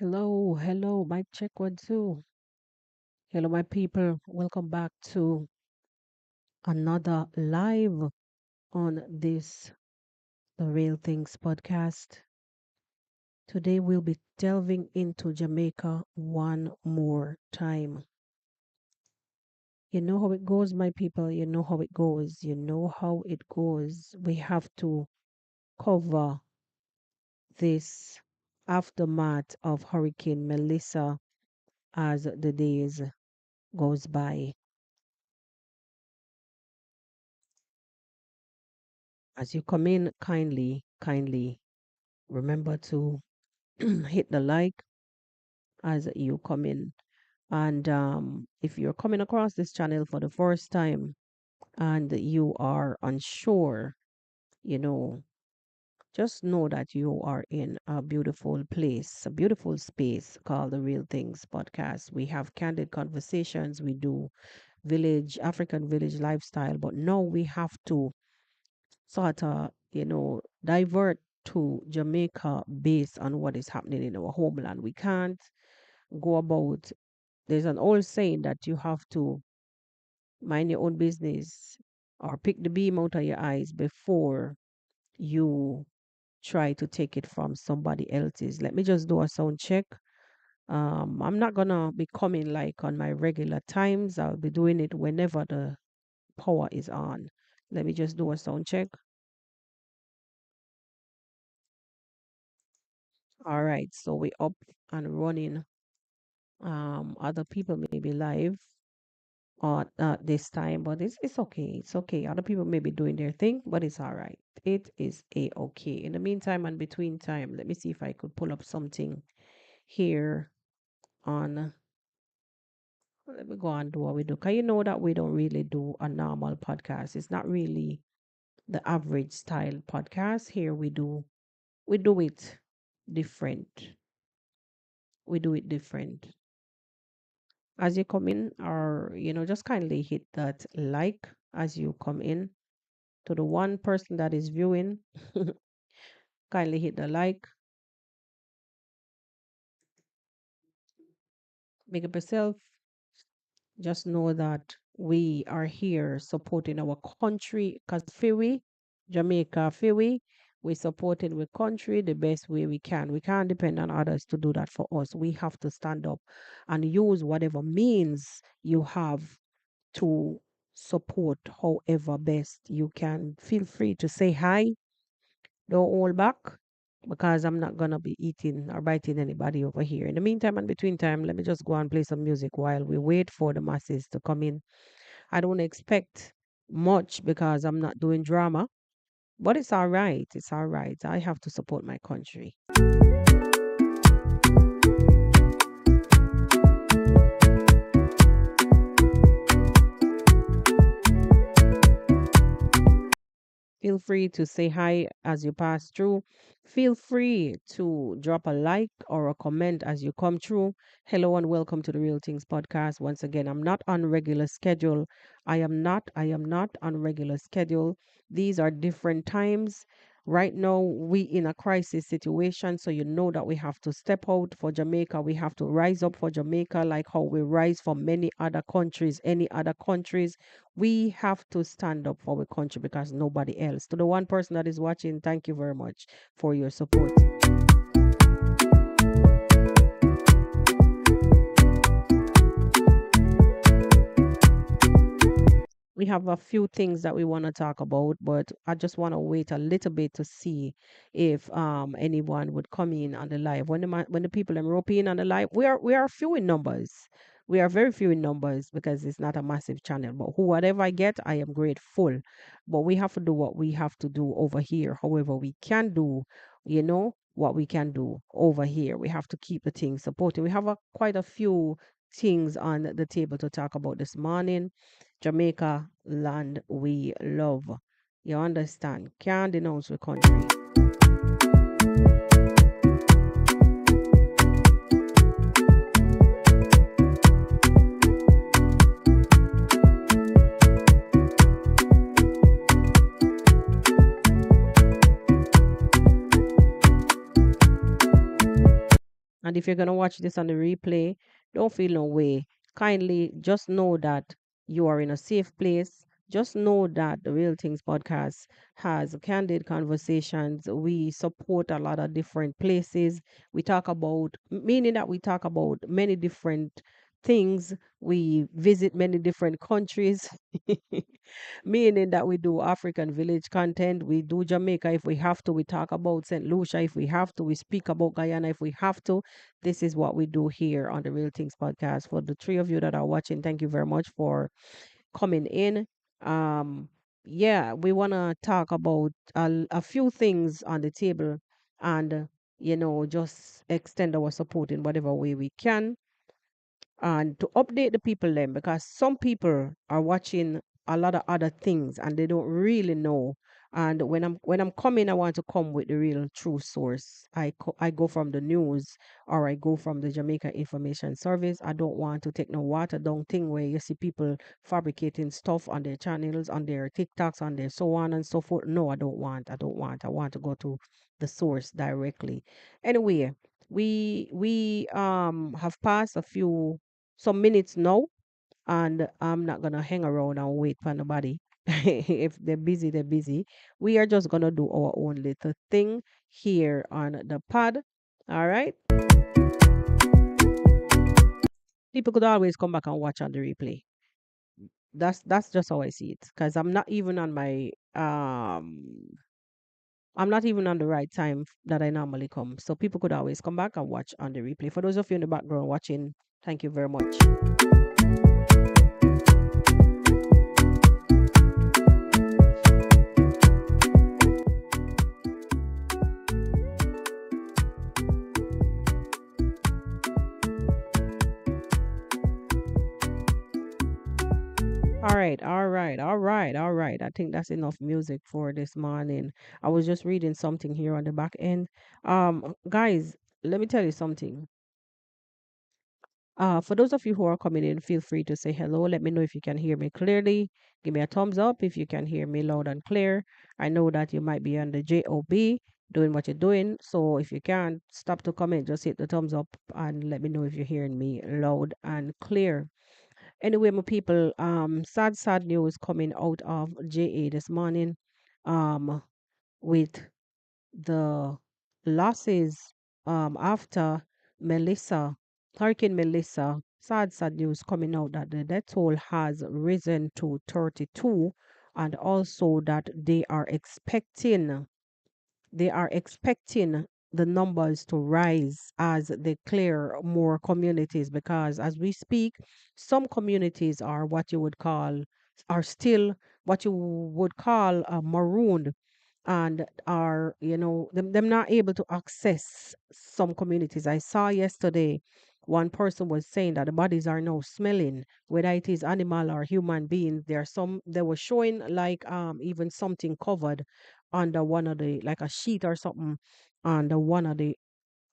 Hello, hello, mic check 1 2. Hello, my people. Welcome back to another live on this The Real Things podcast. Today we'll be delving into Jamaica one more time. You know how it goes, my people. You know how it goes. You know how it goes. We have to cover this aftermath of Hurricane Melissa as the days goes by. As you come in, kindly remember to hit the like as you come in. And if you're coming across this channel for the first time and you are unsure, you know, just know that you are in a beautiful place, a beautiful space called the Real Things Podcast. We have candid conversations, we do African village lifestyle, but now we have to sort of, divert to Jamaica based on what is happening in our homeland. We can't go about, there's an old saying that you have to mind your own business or pick the beam out of your eyes before you try to take it from somebody else's. Let me just do a sound check. I'm not gonna be coming like on my regular times. I'll be doing it whenever the power is on. Let me just do a sound check. All right, so we up and running. Other people may be live at this time, but it's okay. It's okay. Other people may be doing their thing, but it's all right. It is a okay. In the meantime and between time, let me see if I could pull up something here on. Let me go and do what we do. Cause you know that we don't really do a normal podcast. It's not really the average style podcast. Here we do it different. We do it different. As you come in, or just kindly hit that like as you come in. To the one person that is viewing, kindly hit the like. Make up yourself. Just know that we are here supporting our country because Fiwi, Jamaica, Fiwi, we supporting the country the best way we can. We can't depend on others to do that for us. We have to stand up and use whatever means you have to support however best you can. Feel free to say hi. Don't hold back because I'm not gonna be eating or biting anybody over here. In the meantime and between time, let me just go and play some music while we wait for the masses to come in. I don't expect much because I'm not doing drama, but it's all right. It's all right. I have to support my country. Feel free to say hi as you pass through. Feel free to drop a like or a comment as you come through. Hello and welcome to the Real Things podcast. Once again, I'm not on regular schedule. I am not on regular schedule. These are different times. Right now, we in a crisis situation, so you know that we have to step out for Jamaica. We have to rise up for Jamaica, like how we rise for many other countries, any other countries. We have to stand up for our country because nobody else. To the one person that is watching, thank you very much for your support. We have a few things that we want to talk about, but I just want to wait a little bit to see if anyone would come in on the live. When the people are European on the live, we are few in numbers. We are very few in numbers because it's not a massive channel. But whatever I get, I am grateful. But we have to do what we have to do over here. However, we can do, what we can do over here. We have to keep the things supported. We have quite a few things on the table to talk about this morning. Jamaica, land we love. You understand? Can't denounce the country. And if you're going to watch this on the replay, don't feel no way. Kindly just know that you are in a safe place. Just know that the Real Things podcast has candid conversations. We support a lot of different places. We talk about, meaning that we talk about many different things. We visit many different countries. Meaning that we do African village content, we do Jamaica if we have to, we talk about St. Lucia if we have to, we speak about Guyana if we have to. This is what we do here on the Real Things podcast. For the three of you that are watching, thank you very much for coming in. Um, yeah, we want to talk about a few things on the table and, just extend our support in whatever way we can and to update the people then because some people are watching a lot of other things and they don't really know. And when I'm coming, I want to come with the real true source. I go from the news or I go from the Jamaica Information Service. I don't want to take no water down thing where you see people fabricating stuff on their channels, on their TikToks, on their so on and so forth. No, I want to go to the source directly. Anyway, we have passed a few some minutes now, and I'm not gonna hang around and wait for nobody. If they're busy, they're busy. We are just gonna do our own little thing here on the pod. All right. People could always come back and watch on the replay. That's just how I see it. Cause I'm not even on the right time that I normally come. So people could always come back and watch on the replay. For those of you in the background watching, thank you very much. All right, all right, all right, all right. I think that's enough music for this morning. I was just reading something here on the back end. Guys, let me tell you something. For those of you who are coming in, feel free to say hello. Let me know if you can hear me clearly. Give me a thumbs up if you can hear me loud and clear. I know that you might be on the JOB doing what you're doing. So if you can't stop to comment, just hit the thumbs up and let me know if you're hearing me loud and clear. Anyway, my people, sad news coming out of JA this morning, with the losses, after Melissa, Hurricane Melissa. Sad news coming out that the death toll has risen to 32, and also that they are expecting the numbers to rise as they clear more communities because as we speak, some communities are what you would call are still what you would call marooned and are them not able to access some communities. I saw yesterday one person was saying that the bodies are now smelling, whether it is animal or human being. There are some they were showing like even something covered under one of the like a sheet or something under one of the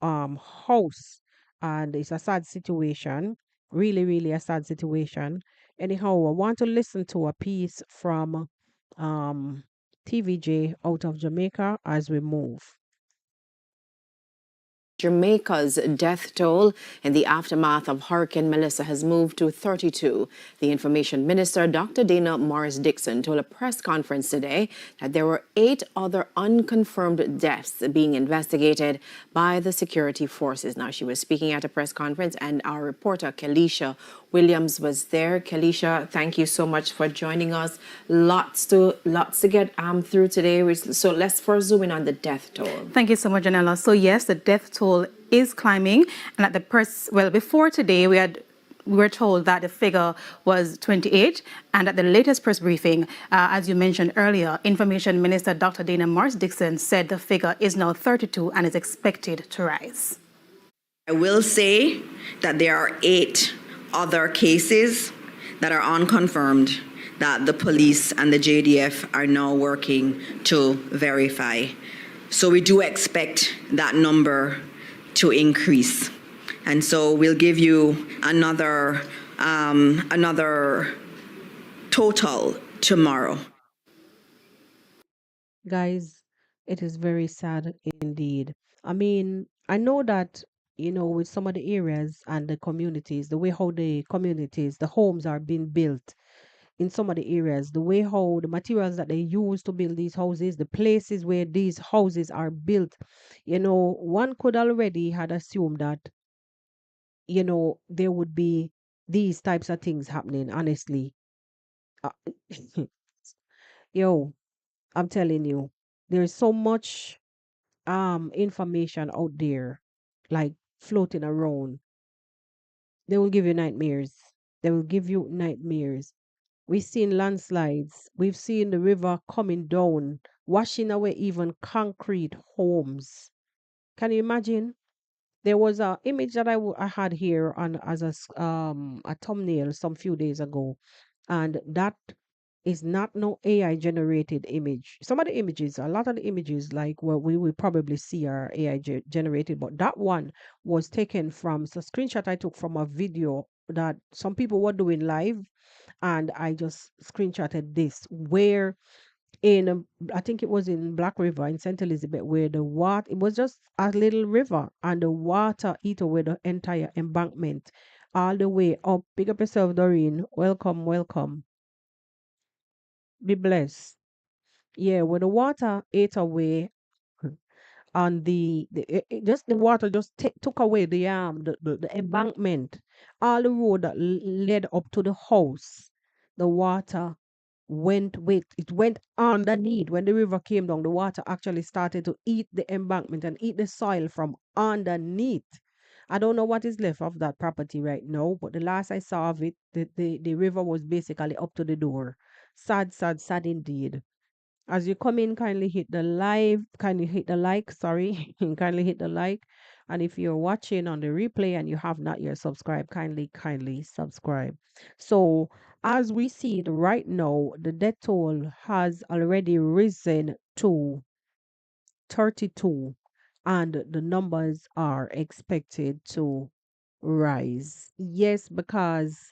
house, and it's a sad situation, really a sad situation. Anyhow, I want to listen to a piece from um TVJ out of Jamaica as we move. Jamaica's death toll in the aftermath of Hurricane Melissa has moved to 32. The Information Minister, Dr. Dana Morris Dixon, told a press conference today that there were 8 other unconfirmed deaths being investigated by the security forces. Now, she was speaking at a press conference, and our reporter, Kelisha Williams, was there. Kelisha, thank you so much for joining us. Lots to get through today. So let's first zoom in on the death toll. Thank you so much, Janella. So yes, the death toll is climbing, and at the before today we were told that the figure was 28, and at the latest press briefing, as you mentioned earlier, Information Minister Dr. Dana Morris Dixon said the figure is now 32 and is expected to rise. I will say that there are 8 other cases that are unconfirmed that the police and the JDF are now working to verify. So we do expect that number to increase. And so we'll give you another total tomorrow. Guys, it is very sad indeed. I mean, I know that with some of the areas and the communities, the way how the communities, the homes are being built in some of the areas, the way how the materials that they use to build these houses, the places where these houses are built, one could already had assumed that, there would be these types of things happening, honestly. Uh, Yo, I'm telling you, there's so much information out there, like floating around. They will give you nightmares. They will give you nightmares. We've seen landslides. We've seen the river coming down, washing away even concrete homes. Can you imagine? There was a image that I had here on as a thumbnail some few days ago, and that is not no AI generated image. Some of the images, a lot of the images, like what we will probably see are AI generated, but that one was taken from a screenshot I took from a video that some people were doing live, and I just screenshotted this where in I think it was in Black River in St. Elizabeth where the water it was just a little river and the water eat away the entire embankment all the way up. Big up yourself, Doreen. Welcome, welcome. Be blessed. Yeah, when the water ate away on just the water just took away the embankment, all the road that led up to the house. The water it went underneath. When the river came down, the water actually started to eat the embankment and eat the soil from underneath. I don't know what is left of that property right now, but the last I saw of it, the river was basically up to the door. Sad, sad, sad indeed. As you come in, kindly hit the like, sorry, kindly hit the like. And if you're watching on the replay and you have not yet subscribed, kindly subscribe. So, as we see it right now, the death toll has already risen to 32, and the numbers are expected to rise. Yes, because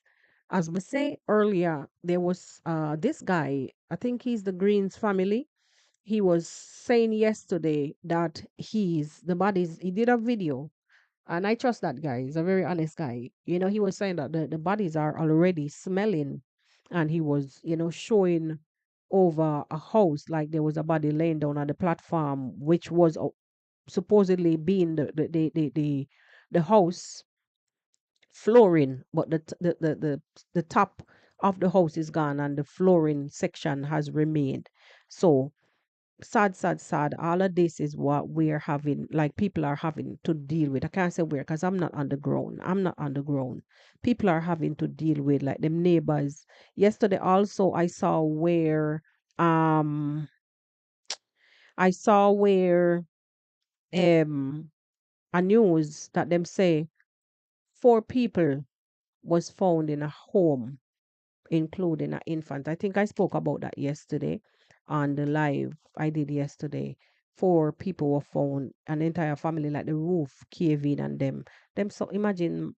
as we say earlier, there was this guy, I think he's the Greens family. He was saying yesterday that the bodies, he did a video, and I trust that guy. He's a very honest guy. He was saying that the bodies are already smelling, and he was, showing over a house like there was a body laying down on the platform, which was supposedly being the house flooring, but the top of the house is gone and the flooring section has remained. So sad, sad, sad. All of this is what we're having, like people are having to deal with. I can't say we're because I'm not underground. I'm not underground. People are having to deal with like them neighbors. Yesterday also um I saw where um a news that them say four people was found in a home, including an infant. I think I spoke about that yesterday on the live I did yesterday. Four people were found, an entire family, like the roof cave in and them. So imagine,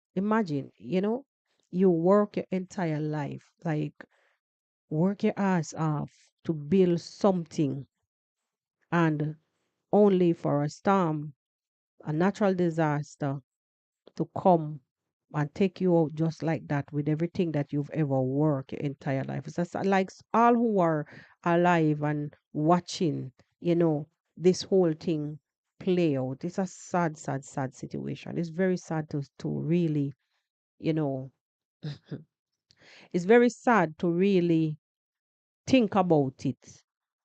you work your entire life, like work your ass off to build something, and only for a storm, a natural disaster to come and take you out just like that with everything that you've ever worked your entire life. It's just like all who are alive and watching, this whole thing play out. It's a sad, sad, sad situation. It's very sad to really, you know, it's very sad to really think about it.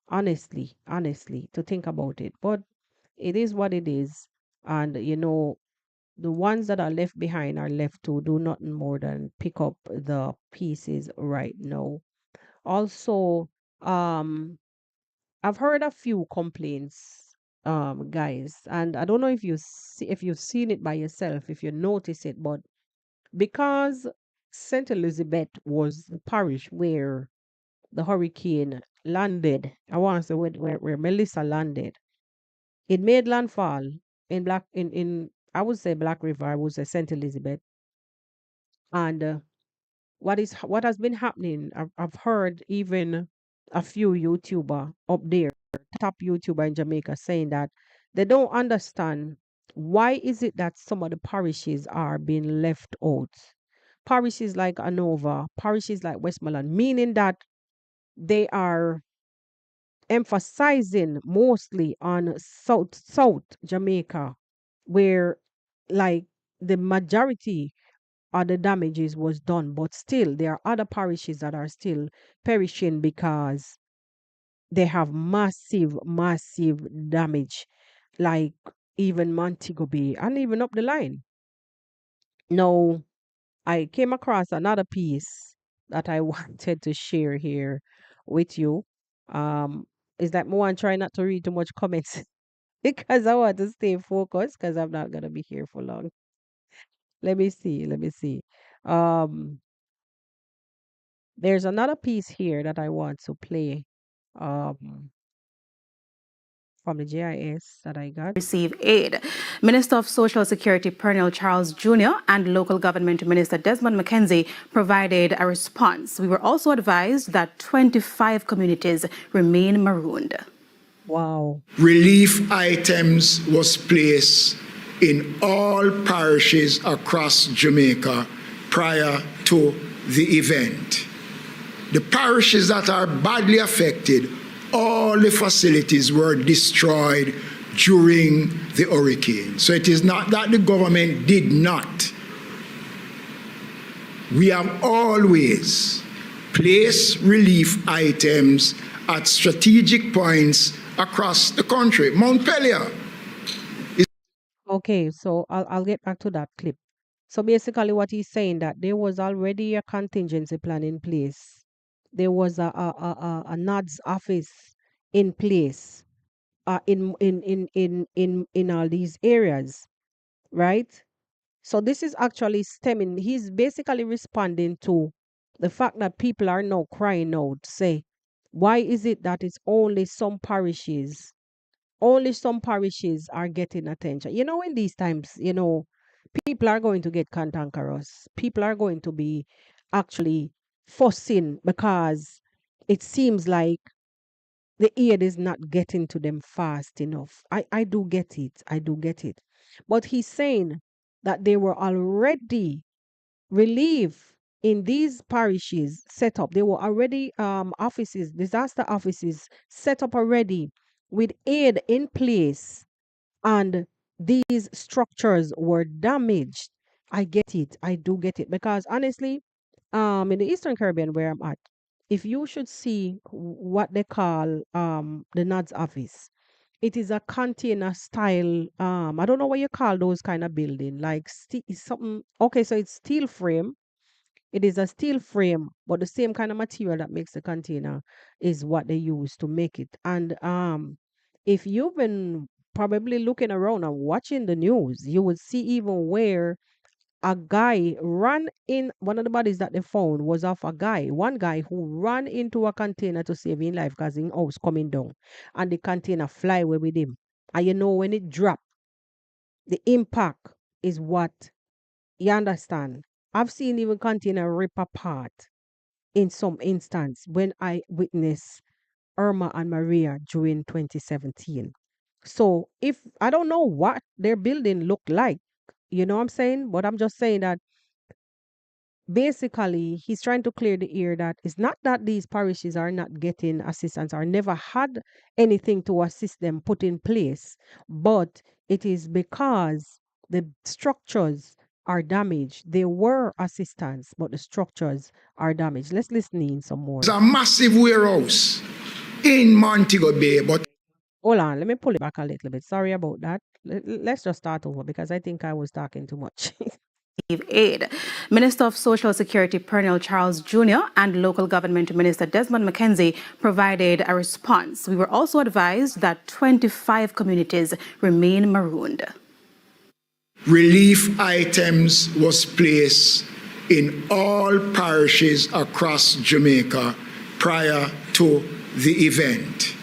Honestly, to think about it. But it is what it is. And, the ones that are left behind are left to do nothing more than pick up the pieces right now. Also, um, I've heard a few complaints, guys, and I don't know if you've seen it by yourself, if you notice it, but because Saint Elizabeth was the parish where the hurricane landed, I want to say where Melissa landed, it made landfall in I would say Black River, I would say Saint Elizabeth. And what has been happening, I've heard even a few YouTuber up there, top YouTuber in Jamaica, saying that they don't understand Why is it that some of the parishes are being left out? Parishes like Anova, parishes like Westmoreland, meaning that they are emphasizing mostly on South Jamaica, where like the majority of the damages was done, but still there are other parishes that are still perishing because they have massive damage, like even Montego Bay and even up the line. Now, I came across another piece that I wanted to share here with you. Um, is that more, I'm trying not to read too much comments because I want to stay focused because I'm not gonna be here for long. Let me see. Um, there's another piece here that I want to play um from the GIS that I got. Receive aid. Minister of Social Security Pernell Charles Jr. and Local Government Minister Desmond McKenzie provided a response. We were also advised that 25 communities remain marooned. Wow. Relief items was placed in all parishes across Jamaica prior to the event. The parishes that are badly affected, all the facilities were destroyed during the hurricane. So it is not that the government did not. We have always placed relief items at strategic points across the country. Mount Pelier. Okay, so I'll get back to that clip. So basically, what he's saying that there was already a contingency plan in place. There was a NODS office in place in all these areas, right? So this is actually stemming. He's basically responding to the fact that people are now crying out, say, why is it that it's only some parishes are getting attention? You know, in these times, people are going to get cantankerous. People are going to be actually fussing because it seems like the aid is not getting to them fast enough. I do get it. I do get it. But he's saying that they were already relief in these parishes set up. There were already offices, disaster offices set up already with aid in place, and these structures were damaged. I get it. I do get it because honestly, in the Eastern Caribbean where I'm at, if you should see what they call the NADS office, it is a container style. I don't know what you call those kind of building, like something. Okay, so it's steel frame. It is a steel frame, but the same kind of material that makes the container is what they use to make it. And if you've been probably looking around and watching the news, you would see even where a guy ran in. One of the bodies that they found was of one guy who ran into a container to save his life because his house coming down, and the container fly away with him. And when it dropped, the impact is what you understand. I've seen even container rip apart in some instance when I witnessed Irma and Maria during 2017. So if I don't know what their building looked like, you know what I'm saying? But I'm just saying that basically he's trying to clear the air that it's not that these parishes are not getting assistance or never had anything to assist them put in place, but it is because the structures are damaged. There were assistance, but the structures are damaged. Let's listen in some more. It's a massive warehouse in Montego Bay, but Hold on, let me pull it back a little bit. Sorry about that. Let's just start over because I think I was talking too much. Aid. Minister of Social Security Pernell Charles Jr. and Local Government Minister Desmond McKenzie provided a response. We were also advised that 25 communities remain marooned. relief items was placed in all parishes across Jamaica prior to the event.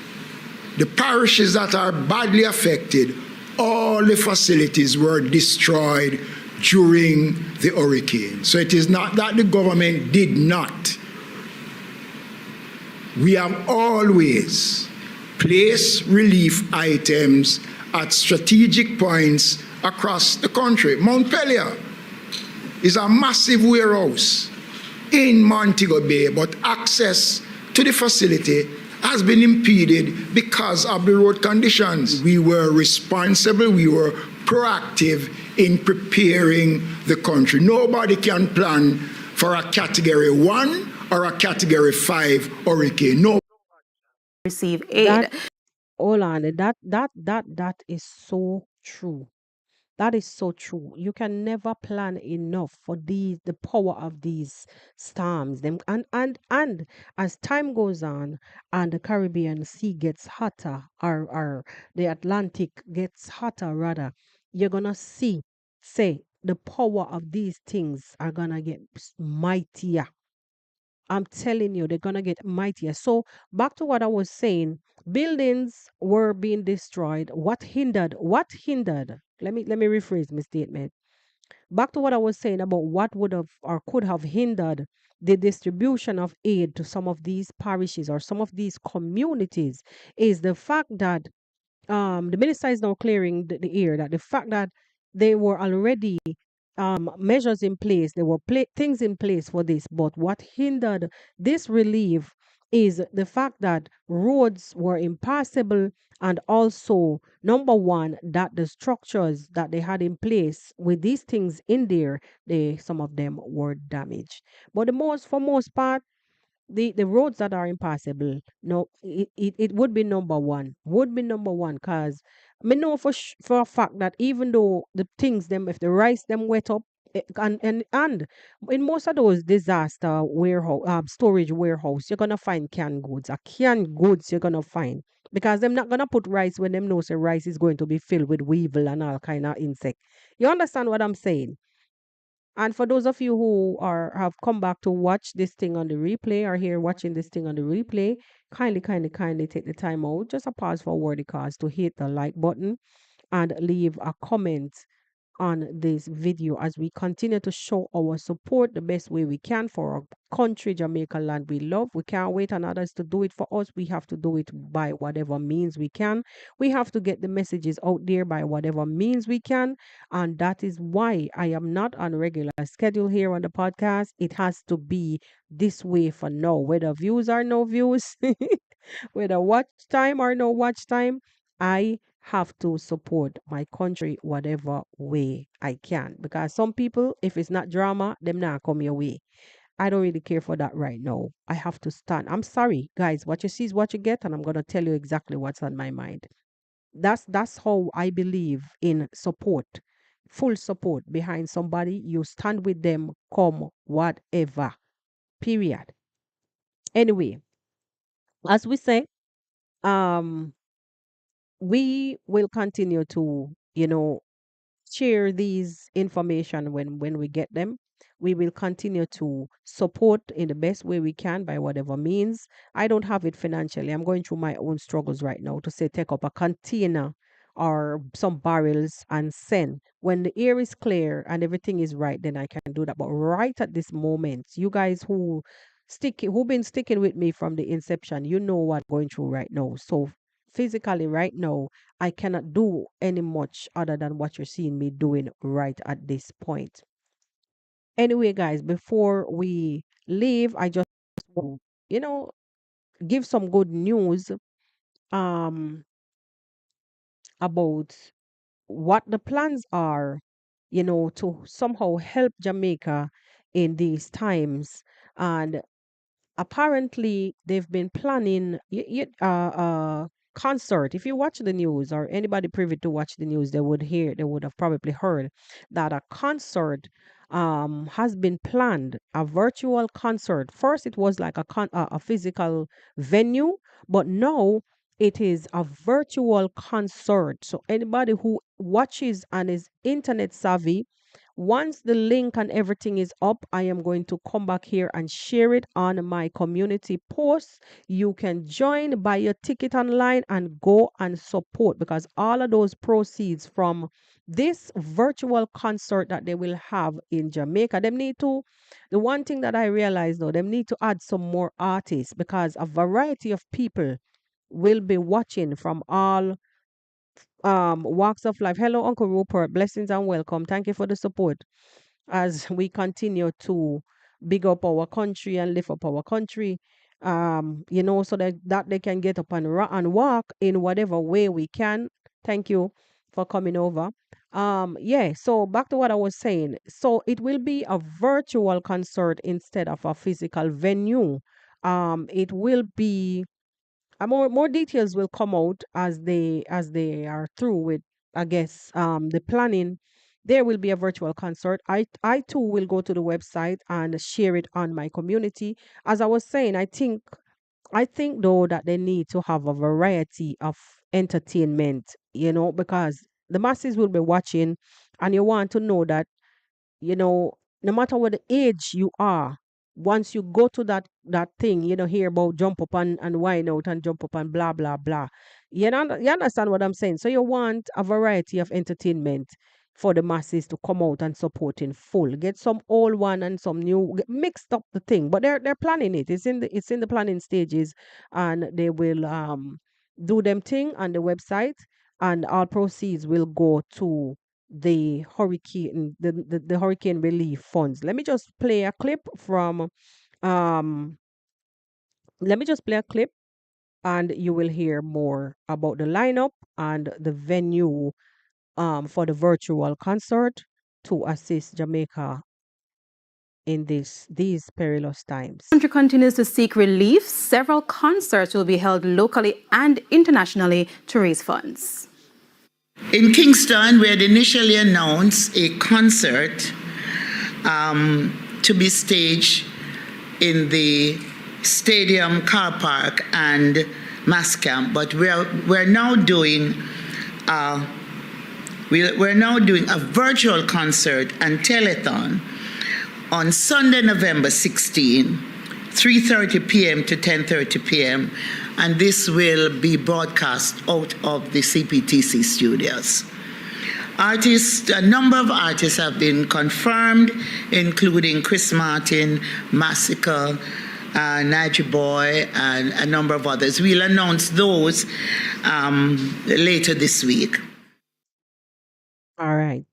The parishes that are badly affected, all the facilities were destroyed during the hurricane. So it is not that the government did not. We have always placed relief items at strategic points across the country. Montpelier is a massive warehouse in Montego Bay, but access to the facility has been impeded because of the road conditions. We were responsible, we were proactive in preparing the country. Nobody can plan for a Category 1 or a Category 5 hurricane. No. Receive aid. That, hold on, that is so true. That is so true. You can never plan enough for the power of these storms. Them and as time goes on and the Caribbean Sea gets hotter, or the Atlantic gets hotter rather, you're gonna see, say, the power of these things are gonna get mightier. I'm telling you, they're gonna get mightier. So back to what I was saying, buildings were being destroyed. What hindered? What hindered? Let me rephrase my statement. Back to what I was saying about what would have or could have hindered the distribution of aid to some of these parishes or some of these communities is the fact that the minister is now clearing the air that the fact that there were already measures in place, there were things in place for this, but what hindered this relief is the fact that roads were impassable, and also number one that the structures that they had in place with these things in there, they some of them were damaged. But the most for most part, the roads that are impassable, no, it would be number one, because I know for a fact that even though the things them, if the rice them wet up, and in most of those disaster warehouse, storage warehouse, you're gonna find canned goods. A canned goods you're gonna find, because they're not gonna put rice when them know say rice is going to be filled with weevil and all kind of insect. You understand what I'm saying? And for those of you who are have come back to watch this thing on the replay, or here watching this thing on the replay, kindly take the time out, just a pause for worthy cause, to hit the like button and leave a comment on this video as we continue to show our support the best way we can for our country, Jamaica land we love. We can't wait on others to do it for us. We have to do it by whatever means we can. We have to get the messages out there by whatever means we can. And that is why I am not on a regular schedule here on the podcast. It has to be this way for now, whether views or no views, whether watch time or no watch time. I have to support my country whatever way I can. Because some people, if it's not drama, them not come your way. I don't really care for that right now. I have to stand. I'm sorry, guys. What you see is what you get, and I'm gonna tell you exactly what's on my mind. That's how I believe in support. Full support behind somebody. You stand with them, come whatever. Period. Anyway, as we say, um, we will continue to, share these information when we get them. We will continue to support in the best way we can by whatever means. I don't have it financially. I'm going through my own struggles right now to say take up a container or some barrels and send. When the air is clear and everything is right, then I can do that. But right at this moment, you guys who been sticking with me from the inception, you know what I'm going through right now. So physically right now, I cannot do any much other than what you're seeing me doing right at this point. Anyway, guys, before we leave, I just want to, give some good news um about what the plans are, to somehow help Jamaica in these times. And apparently they've been planning concert. If you watch the news, or anybody privy to watch the news, they would have probably heard that a concert has been planned, a virtual concert. First it was like a physical venue, but now it is a virtual concert. So anybody who watches and is internet savvy, once the link and everything is up, I am going to come back here and share it on my community posts. You can join, buy your ticket online, and go and support, because all of those proceeds from this virtual concert that they will have in Jamaica, them need to, the one thing that I realize though, them need to add some more artists, because a variety of people will be watching from all walks of life. Hello, Uncle Rupert. Blessings and welcome. Thank you for the support as we continue to big up our country and lift up our country. So that they can get up and and walk in whatever way we can. Thank you for coming over. Yeah, so back to what I was saying. So it will be a virtual concert instead of a physical venue. It will be more details will come out as they are through with, I guess, the planning. There will be a virtual concert. I too will go to the website and share it on my community. As I was saying, I think though that they need to have a variety of entertainment, because the masses will be watching, and you want to know that, no matter what the age you are, once you go to that thing, hear about jump up and wine out and jump up and blah blah blah. You understand what I'm saying? So you want a variety of entertainment for the masses to come out and support in full. Get some old one and some new, mixed up the thing. But they're planning it. It's in the planning stages, and they will do them thing on the website, and all proceeds will go to the hurricane relief funds. Um Let me just play a clip, and you will hear more about the lineup and the venue for the virtual concert to assist Jamaica in these perilous times. Country continues to seek relief. Several concerts will be held locally and internationally to raise funds. In Kingston, we had initially announced a concert to be staged in the stadium car park and mass camp, but we're now doing a virtual concert and telethon on Sunday, November 16, 3:30 p.m. to 10:30 p.m., and this will be broadcast out of the CPTC studios. A number of artists have been confirmed, including Chris Martin, Massacre, Najee Boy, and a number of others. We'll announce those later this week. All right.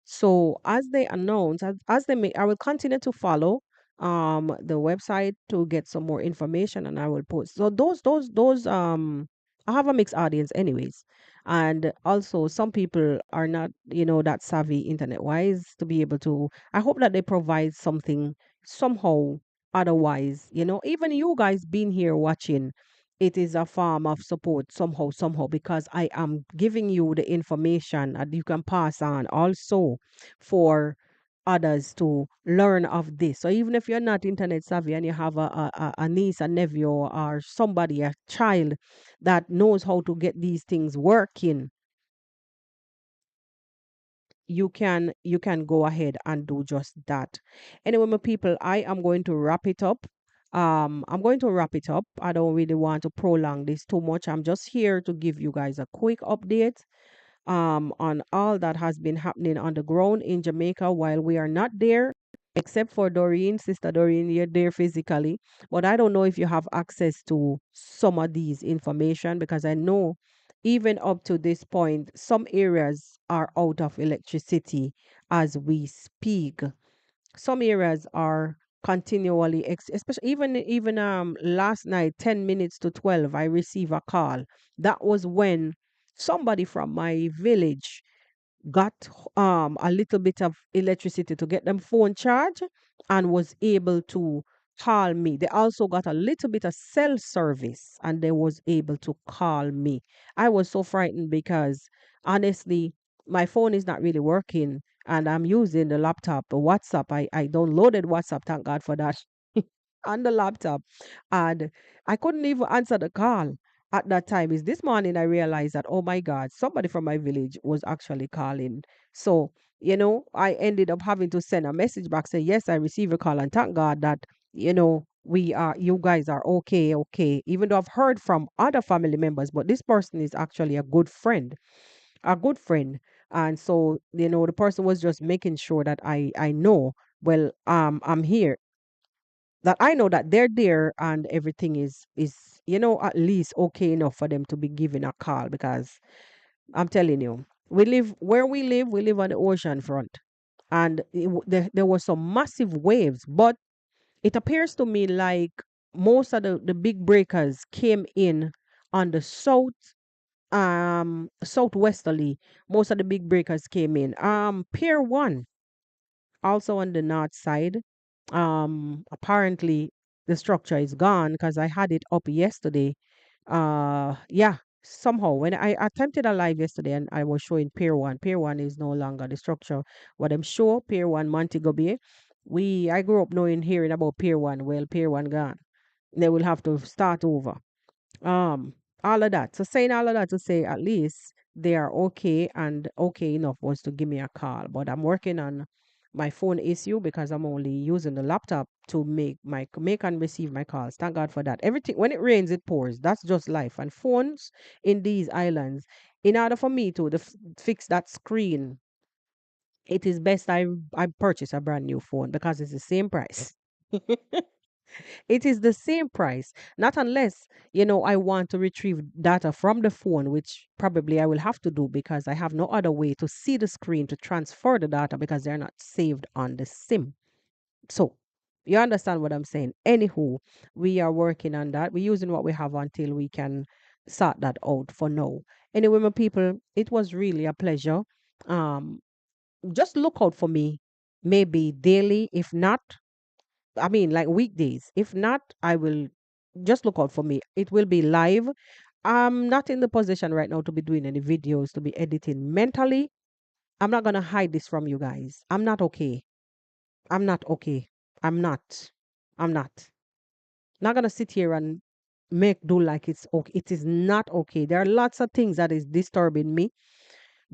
So as they announce, as they make, I will continue to follow the website to get some more information, and I will post. So those I have a mixed audience anyways. And also some people are not, that savvy internet wise to be able to. I hope that they provide something somehow, otherwise, even you guys being here watching, it is a form of support somehow, because I am giving you the information that you can pass on also for others to learn of this. So even if you're not internet savvy and you have a niece, a nephew, or somebody, a child that knows how to get these things working, you can go ahead and do just that. Anyway, my people, I am going to wrap it up. I'm going to wrap it up. I don't really want to prolong this too much. I'm just here to give you guys a quick update on all that has been happening on the ground in Jamaica while we are not there, except for Doreen, Sister Doreen, you're there physically. But I don't know if you have access to some of these information, because I know even up to this point, some areas are out of electricity as we speak. Some areas are continually, especially even last night, 10 minutes to 12, I received a call. That was when somebody from my village got a little bit of electricity to get them phone charge and was able to call me. They also got a little bit of cell service and they was able to call me. I was so frightened because honestly, my phone is not really working and I'm using the laptop, the WhatsApp. I downloaded WhatsApp, thank God for that, on the laptop. And I couldn't even answer the call at that time. Is this morning I realized that, oh my God, somebody from my village was actually calling. So, I ended up having to send a message back, say, yes, I received a call, and thank God that, you guys are okay. Even though I've heard from other family members, but this person is actually a good friend, a good friend. And so, the person was just making sure that I know, well, I'm here. that I know that they're there and everything is at least okay enough for them to be given a call, because I'm telling you, we live on the ocean front, and there were some massive waves, but it appears to me like most of the big breakers came in on the southwesterly. Most of the big breakers came in. Pier 1 also on the north side. Apparently the structure is gone because I had it up yesterday. Yeah, somehow when I attempted a live yesterday and I was showing Pier 1, Pier 1 is no longer the structure. What I'm sure, Pier 1 Montego Bay. I grew up knowing, hearing about Pier 1. Well, Pier 1 gone. They will have to start over. Um, all of that. So saying all of that to say at least they are okay, and okay enough was to give me a call. But I'm working on my phone issue because I'm only using the laptop to make and receive my calls. Thank God for that. Everything, when it rains, it pours. That's just life. And phones in these islands, in order for me to fix that screen, it is best I purchase a brand new phone because it's the same price. It is the same price. Not unless, I want to retrieve data from the phone, which probably I will have to do because I have no other way to see the screen to transfer the data because they're not saved on the SIM. So, you understand what I'm saying? Anywho, we are working on that. We're using what we have until we can sort that out for now. Anyway, my people, it was really a pleasure. Um, just look out for me, maybe daily, if not, I mean, like weekdays. If not, I will just look out for me. It will be live. I'm not in the position right now to be doing any videos, to be editing mentally. I'm not going to hide this from you guys. I'm not okay. I'm not okay. I'm not. I'm not. Not going to sit here and make do like it's okay. It is not okay. There are lots of things that is disturbing me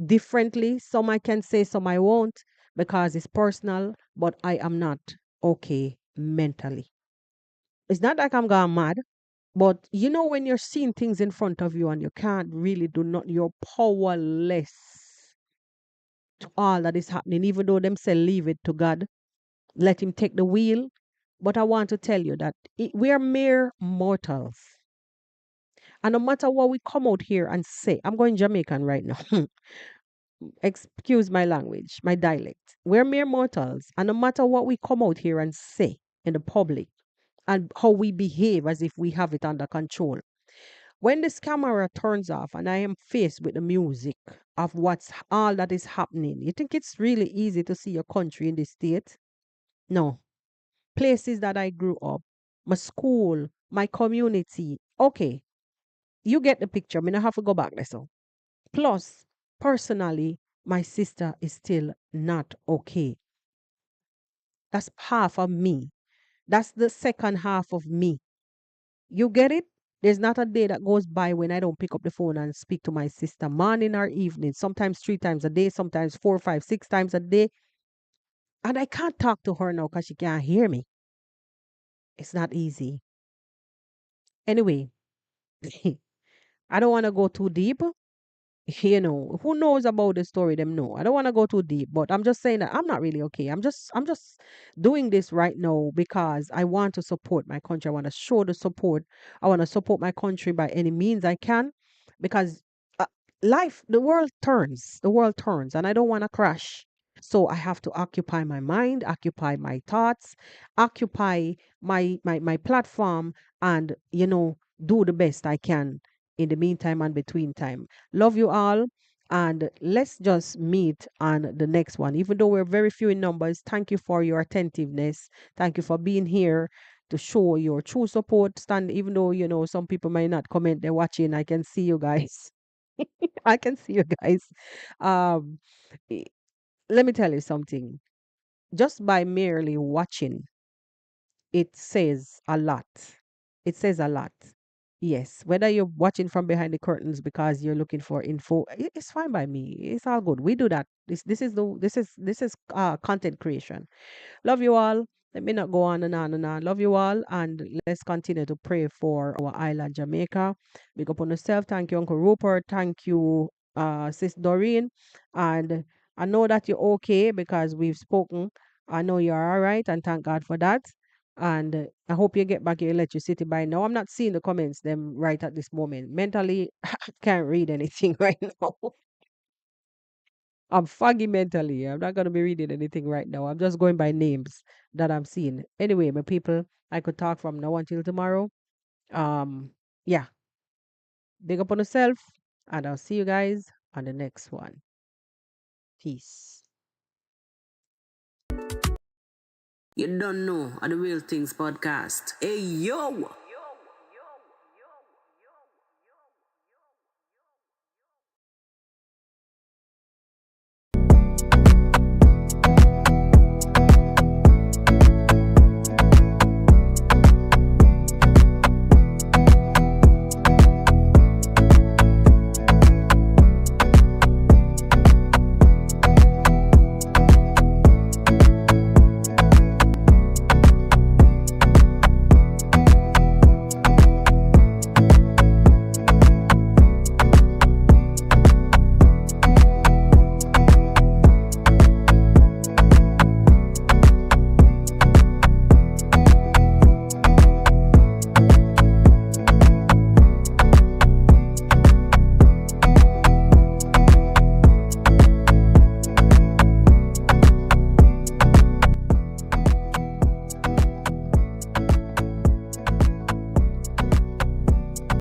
differently. Some I can say, some I won't because it's personal, but I am not okay mentally. It's not like I'm gone mad, but when you're seeing things in front of you and you can't really do not, you're powerless to all that is happening, even though them say leave it to God, let him take the wheel. But I want to tell you that we are mere mortals. And no matter what we come out here and say, I'm going Jamaican right now. Excuse my language, my dialect. We're mere mortals. And no matter what we come out here and say in the public and how we behave as if we have it under control, when this camera turns off and I am faced with the music of what's all that is happening, you think it's really easy to see your country in this state? No. Places that I grew up, my school, my community. Okay, you get the picture. I mean, I have to go back there. So, plus, personally, my sister is still not okay. That's half of me. That's the second half of me. You get it? There's not a day that goes by when I don't pick up the phone and speak to my sister, morning or evening, sometimes 3 times a day, sometimes 4, 5, 6 times a day. And I can't talk to her now because she can't hear me. It's not easy. Anyway, I don't want to go too deep. Who knows about the story, them know. I don't want to go too deep, but I'm just saying that I'm not really okay. I'm just doing this right now because I want to support my country. I want to show the support. I want to support my country by any means I can, because uh, the world turns and I don't want to crash. So I have to occupy my mind, occupy my thoughts, occupy my platform, and do the best I can in the meantime and between time. Love you all. And let's just meet on the next one. Even though we're very few in numbers, thank you for your attentiveness. Thank you for being here to show your true support. Stand, even though some people might not comment, they're watching. I can see you guys. I can see you guys. Um, i- Let me tell you something. Just by merely watching, it says a lot. It says a lot. Yes, whether you're watching from behind the curtains because you're looking for info, it's fine by me. It's all good. We do that. This is content creation. Love you all. Let me not go on and on and on. Love you all, and let's continue to pray for our island, Jamaica. Big up on yourself. Thank you, Uncle Rupert. Thank you, Sis Doreen. And I know that you're okay because we've spoken. I know you're all right, and thank God for that. And I hope you get back your electricity by now. I'm not seeing the comments them right at this moment. Mentally, I can't read anything right now. I'm foggy mentally. I'm not going to be reading anything right now. I'm just going by names that I'm seeing. Anyway, my people, I could talk from now until tomorrow. Um, yeah, big up on yourself, and I'll see you guys on the next one. Peace. You don't know, are the Real Things podcast. Hey, yo!